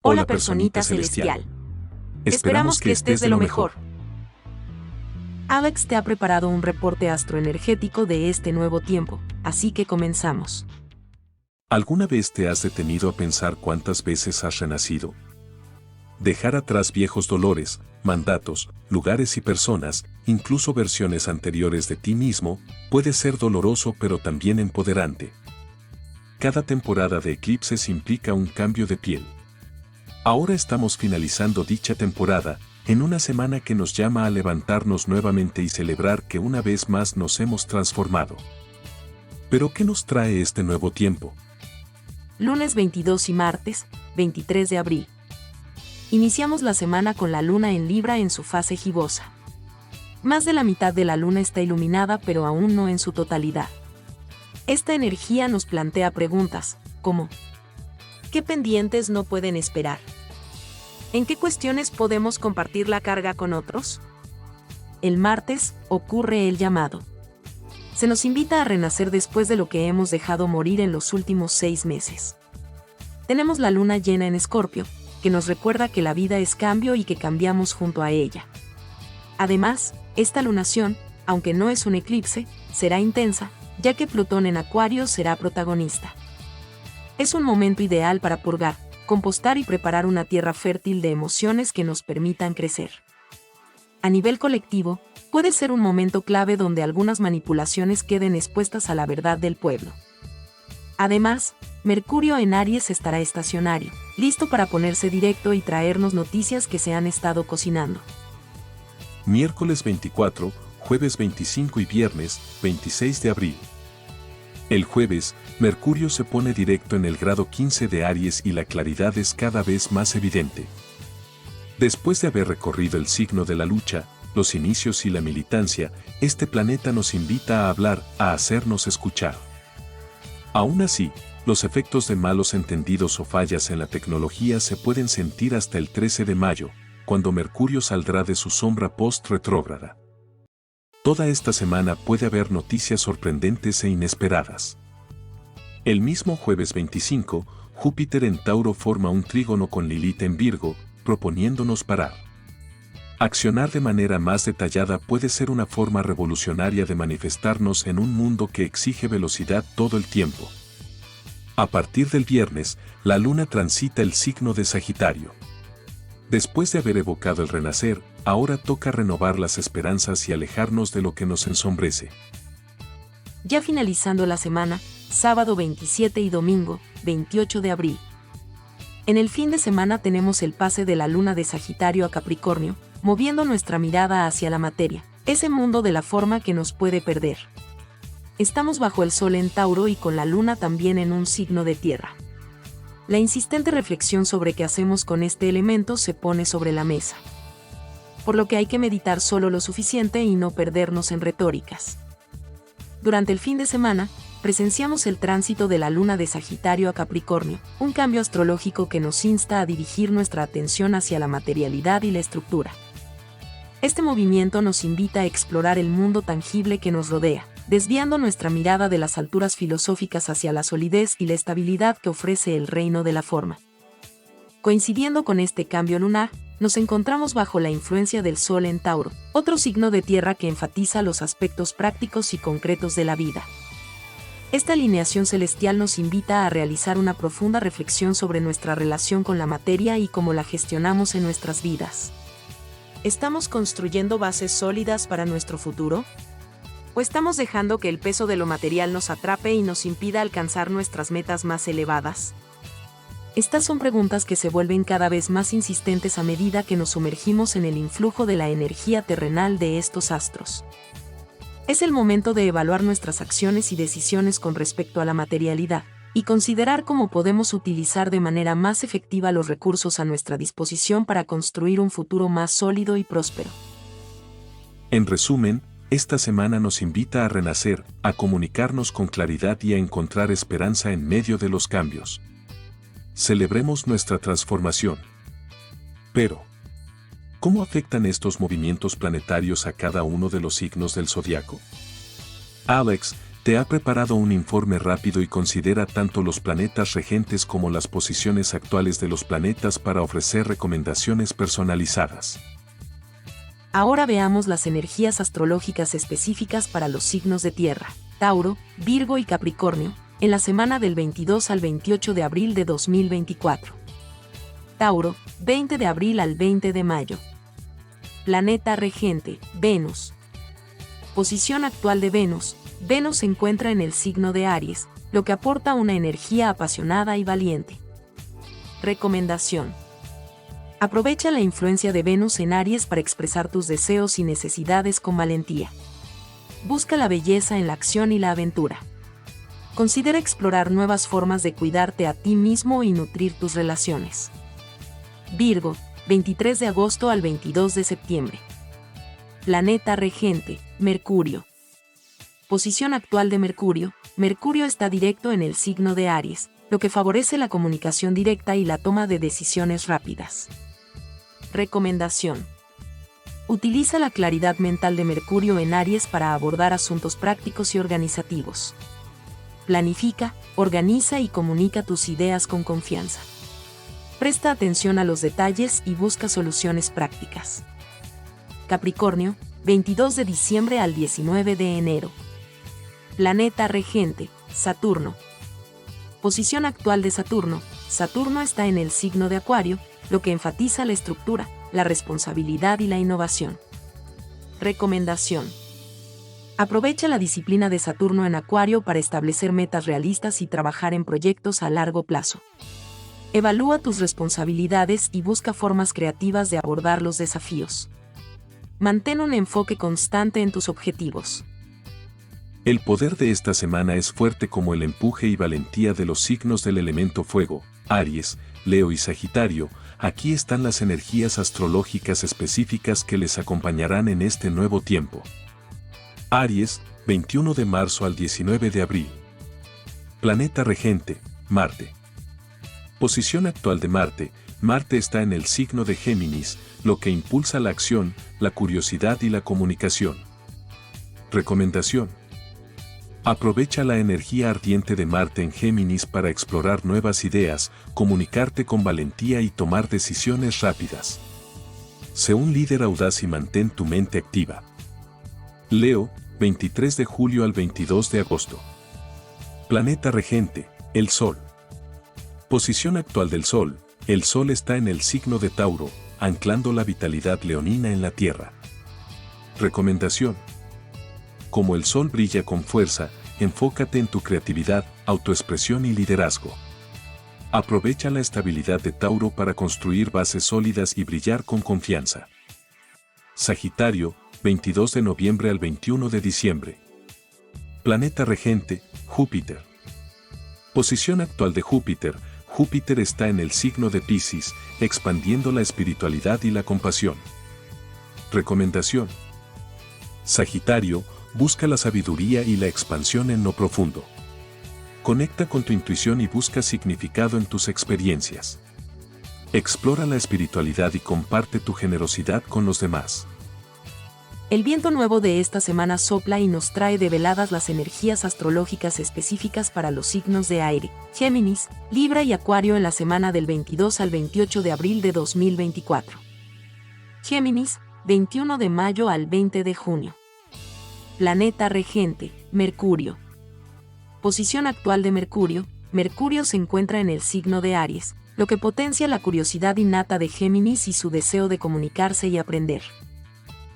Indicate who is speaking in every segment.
Speaker 1: Hola personita celestial. Esperamos que estés de lo mejor.
Speaker 2: Alex te ha preparado un reporte astroenergético de este nuevo tiempo, así que comenzamos.
Speaker 3: ¿Alguna vez te has detenido a pensar cuántas veces has renacido? Dejar atrás viejos dolores, mandatos, lugares y personas, incluso versiones anteriores de ti mismo, puede ser doloroso pero también empoderante. Cada temporada de eclipses implica un cambio de piel. Ahora estamos finalizando dicha temporada, en una semana que nos llama a levantarnos nuevamente y celebrar que una vez más nos hemos transformado. ¿Pero qué nos trae este nuevo tiempo?
Speaker 2: Lunes 22 y martes, 23 de abril. Iniciamos la semana con la luna en Libra en su fase gibosa. Más de la mitad de la luna está iluminada pero aún no en su totalidad. Esta energía nos plantea preguntas, como ¿qué pendientes no pueden esperar? ¿En qué cuestiones podemos compartir la carga con otros? El martes ocurre el llamado. Se nos invita a renacer después de lo que hemos dejado morir en los últimos 6 meses. Tenemos la luna llena en Escorpio, que nos recuerda que la vida es cambio y que cambiamos junto a ella. Además, esta lunación, aunque no es un eclipse, será intensa, ya que Plutón en Acuario será protagonista. Es un momento ideal para purgar, compostar y preparar una tierra fértil de emociones que nos permitan crecer. A nivel colectivo, puede ser un momento clave donde algunas manipulaciones queden expuestas a la verdad del pueblo. Además, Mercurio en Aries estará estacionario, listo para ponerse directo y traernos noticias que se han estado cocinando.
Speaker 3: Miércoles 24, jueves 25 y viernes 26 de abril. El jueves, Mercurio se pone directo en el grado 15 de Aries y la claridad es cada vez más evidente. Después de haber recorrido el signo de la lucha, los inicios y la militancia, este planeta nos invita a hablar, a hacernos escuchar. Aún así, los efectos de malos entendidos o fallas en la tecnología se pueden sentir hasta el 13 de mayo, cuando Mercurio saldrá de su sombra post-retrógrada. Toda esta semana puede haber noticias sorprendentes e inesperadas. El mismo jueves 25, Júpiter en Tauro forma un trígono con Lilith en Virgo, proponiéndonos parar. Accionar de manera más detallada puede ser una forma revolucionaria de manifestarnos en un mundo que exige velocidad todo el tiempo. A partir del viernes, la luna transita el signo de Sagitario. Después de haber evocado el renacer, ahora toca renovar las esperanzas y alejarnos de lo que nos ensombrece.
Speaker 2: Ya finalizando la semana, sábado 27 y domingo, 28 de abril. En el fin de semana tenemos el pase de la luna de Sagitario a Capricornio, moviendo nuestra mirada hacia la materia, ese mundo de la forma que nos puede perder. Estamos bajo el sol en Tauro y con la luna también en un signo de tierra. La insistente reflexión sobre qué hacemos con este elemento se pone sobre la mesa. Por lo que hay que meditar solo lo suficiente y no perdernos en retóricas. Durante el fin de semana, presenciamos el tránsito de la luna de Sagitario a Capricornio, un cambio astrológico que nos insta a dirigir nuestra atención hacia la materialidad y la estructura. Este movimiento nos invita a explorar el mundo tangible que nos rodea, desviando nuestra mirada de las alturas filosóficas hacia la solidez y la estabilidad que ofrece el reino de la forma. Coincidiendo con este cambio lunar, nos encontramos bajo la influencia del Sol en Tauro, otro signo de tierra que enfatiza los aspectos prácticos y concretos de la vida. Esta alineación celestial nos invita a realizar una profunda reflexión sobre nuestra relación con la materia y cómo la gestionamos en nuestras vidas. ¿Estamos construyendo bases sólidas para nuestro futuro? ¿O estamos dejando que el peso de lo material nos atrape y nos impida alcanzar nuestras metas más elevadas? Estas son preguntas que se vuelven cada vez más insistentes a medida que nos sumergimos en el influjo de la energía terrenal de estos astros. Es el momento de evaluar nuestras acciones y decisiones con respecto a la materialidad, y considerar cómo podemos utilizar de manera más efectiva los recursos a nuestra disposición para construir un futuro más sólido y próspero.
Speaker 3: En resumen, esta semana nos invita a renacer, a comunicarnos con claridad y a encontrar esperanza en medio de los cambios. Celebremos nuestra transformación. Pero, ¿cómo afectan estos movimientos planetarios a cada uno de los signos del zodiaco? Alex, Te ha preparado un informe rápido y considera tanto los planetas regentes como las posiciones actuales de los planetas para ofrecer recomendaciones personalizadas.
Speaker 2: Ahora veamos las energías astrológicas específicas para los signos de tierra, Tauro, Virgo y Capricornio, en la semana del 22 al 28 de abril de 2024. Tauro, 20 de abril al 20 de mayo. Planeta regente, Venus. Posición actual de Venus. Venus se encuentra en el signo de Aries, lo que aporta una energía apasionada y valiente. Recomendación. Aprovecha la influencia de Venus en Aries para expresar tus deseos y necesidades con valentía. Busca la belleza en la acción y la aventura. Considera explorar nuevas formas de cuidarte a ti mismo y nutrir tus relaciones. Virgo, 23 de agosto al 22 de septiembre. Planeta regente, Mercurio. Posición actual de Mercurio. Mercurio está directo en el signo de Aries, lo que favorece la comunicación directa y la toma de decisiones rápidas. Recomendación. Utiliza la claridad mental de Mercurio en Aries para abordar asuntos prácticos y organizativos. Planifica, organiza y comunica tus ideas con confianza. Presta atención a los detalles y busca soluciones prácticas. Capricornio, 22 de diciembre al 19 de enero. Planeta regente, Saturno. Posición actual de Saturno. Saturno está en el signo de Acuario, lo que enfatiza la estructura, la responsabilidad y la innovación. Recomendación. Aprovecha la disciplina de Saturno en Acuario para establecer metas realistas y trabajar en proyectos a largo plazo. Evalúa tus responsabilidades y busca formas creativas de abordar los desafíos. Mantén un enfoque constante en tus objetivos.
Speaker 3: El poder de esta semana es fuerte como el empuje y valentía de los signos del elemento fuego, Aries, Leo y Sagitario. Aquí están las energías astrológicas específicas que les acompañarán en este nuevo tiempo. Aries, 21 de marzo al 19 de abril. Planeta regente, Marte. Posición actual de Marte. Marte está en el signo de Géminis, lo que impulsa la acción, la curiosidad y la comunicación. Recomendación. Aprovecha la energía ardiente de Marte en Géminis para explorar nuevas ideas, comunicarte con valentía y tomar decisiones rápidas. Sé un líder audaz y mantén tu mente activa. Leo, 23 de julio al 22 de agosto. Planeta regente, el Sol. Posición actual del Sol. El Sol está en el signo de Tauro, anclando la vitalidad leonina en la Tierra. Recomendación. Como el Sol brilla con fuerza, enfócate en tu creatividad, autoexpresión y liderazgo. Aprovecha la estabilidad de Tauro para construir bases sólidas y brillar con confianza. Sagitario, 22 de noviembre al 21 de diciembre. Planeta regente, Júpiter. Posición actual de Júpiter. Júpiter está en el signo de Piscis, expandiendo la espiritualidad y la compasión. Recomendación. Sagitario, busca la sabiduría y la expansión en lo profundo. Conecta con tu intuición y busca significado en tus experiencias. Explora la espiritualidad y comparte tu generosidad con los demás.
Speaker 2: El viento nuevo de esta semana sopla y nos trae develadas las energías astrológicas específicas para los signos de aire, Géminis, Libra y Acuario en la semana del 22 al 28 de abril de 2024. Géminis, 21 de mayo al 20 de junio. Planeta regente, Mercurio. Posición actual de Mercurio. Mercurio se encuentra en el signo de Aries, lo que potencia la curiosidad innata de Géminis y su deseo de comunicarse y aprender.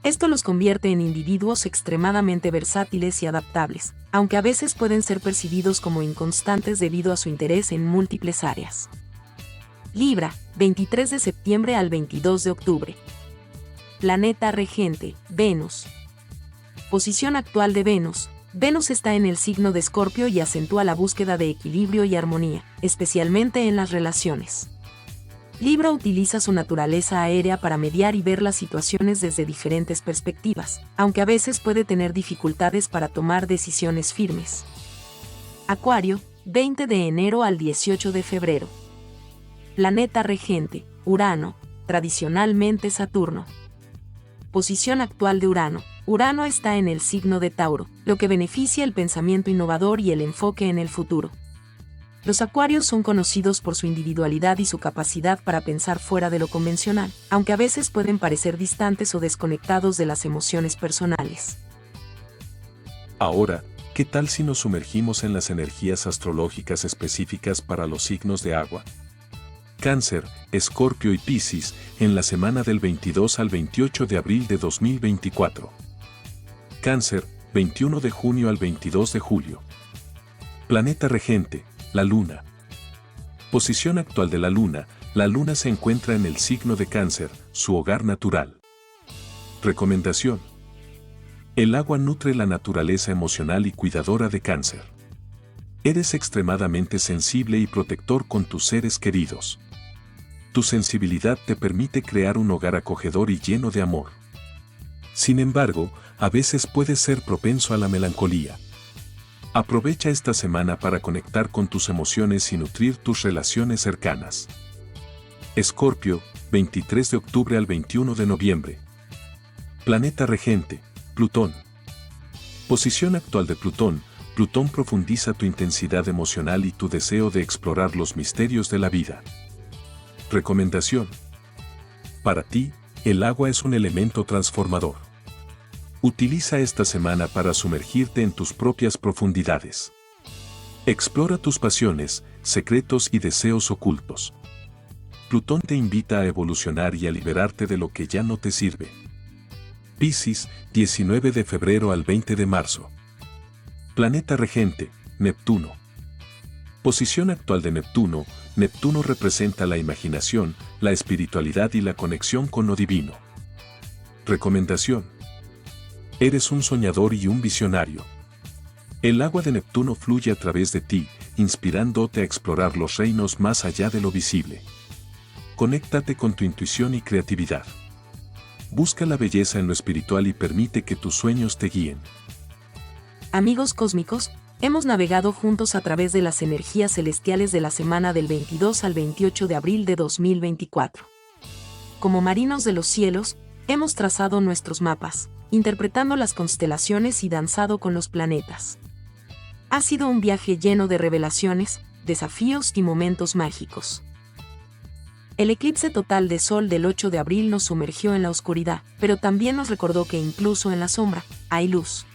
Speaker 2: Esto los convierte en individuos extremadamente versátiles y adaptables, aunque a veces pueden ser percibidos como inconstantes debido a su interés en múltiples áreas. Libra, 23 de septiembre al 22 de octubre. Planeta regente, Venus. Posición actual de Venus. Venus está en el signo de Escorpio y acentúa la búsqueda de equilibrio y armonía, especialmente en las relaciones. Libra utiliza su naturaleza aérea para mediar y ver las situaciones desde diferentes perspectivas, aunque a veces puede tener dificultades para tomar decisiones firmes. Acuario, 20 de enero al 18 de febrero. Planeta regente, Urano, tradicionalmente Saturno. Posición actual de Urano. Urano está en el signo de Tauro, lo que beneficia el pensamiento innovador y el enfoque en el futuro. Los acuarios son conocidos por su individualidad y su capacidad para pensar fuera de lo convencional, aunque a veces pueden parecer distantes o desconectados de las emociones personales.
Speaker 3: Ahora, ¿qué tal si nos sumergimos en las energías astrológicas específicas para los signos de agua? Cáncer, Escorpio y Piscis, en la semana del 22 al 28 de abril de 2024. Cáncer, 21 de junio al 22 de julio. Planeta regente, la Luna. Posición actual de la Luna se encuentra en el signo de Cáncer, su hogar natural. Recomendación. El agua nutre la naturaleza emocional y cuidadora de Cáncer. Eres extremadamente sensible y protector con tus seres queridos. Tu sensibilidad te permite crear un hogar acogedor y lleno de amor. Sin embargo, a veces puedes ser propenso a la melancolía. Aprovecha esta semana para conectar con tus emociones y nutrir tus relaciones cercanas. Escorpio, 23 de octubre al 21 de noviembre. Planeta regente, Plutón. Posición actual de Plutón. Plutón profundiza tu intensidad emocional y tu deseo de explorar los misterios de la vida. Recomendación. Para ti, el agua es un elemento transformador. Utiliza esta semana para sumergirte en tus propias profundidades. Explora tus pasiones, secretos y deseos ocultos. Plutón te invita a evolucionar y a liberarte de lo que ya no te sirve. Piscis, 19 de febrero al 20 de marzo. Planeta regente, Neptuno. Posición actual de Neptuno. Neptuno representa la imaginación, la espiritualidad y la conexión con lo divino. Recomendación. Eres un soñador y un visionario. El agua de Neptuno fluye a través de ti, inspirándote a explorar los reinos más allá de lo visible. Conéctate con tu intuición y creatividad. Busca la belleza en lo espiritual y permite que tus sueños te guíen.
Speaker 2: Amigos cósmicos, hemos navegado juntos a través de las energías celestiales de la semana del 22 al 28 de abril de 2024. Como marinos de los cielos, hemos trazado nuestros mapas, interpretando las constelaciones y danzado con los planetas. Ha sido un viaje lleno de revelaciones, desafíos y momentos mágicos. El eclipse total de Sol del 8 de abril nos sumergió en la oscuridad, pero también nos recordó que incluso en la sombra, hay luz.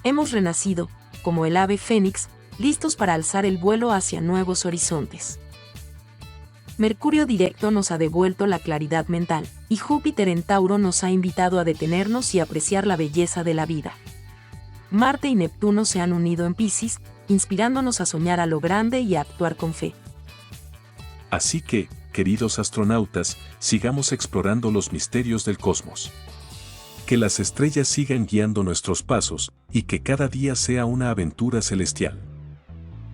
Speaker 2: Hemos renacido, como el ave fénix, listos para alzar el vuelo hacia nuevos horizontes. Mercurio directo nos ha devuelto la claridad mental, y Júpiter en Tauro nos ha invitado a detenernos y apreciar la belleza de la vida. Marte y Neptuno se han unido en Piscis, inspirándonos a soñar a lo grande y a actuar con fe.
Speaker 3: Así que, queridos astronautas, sigamos explorando los misterios del cosmos. Que las estrellas sigan guiando nuestros pasos, y que cada día sea una aventura celestial.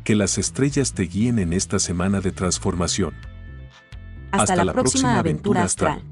Speaker 3: Que las estrellas te guíen en esta semana de transformación.
Speaker 2: Hasta la próxima aventura astral.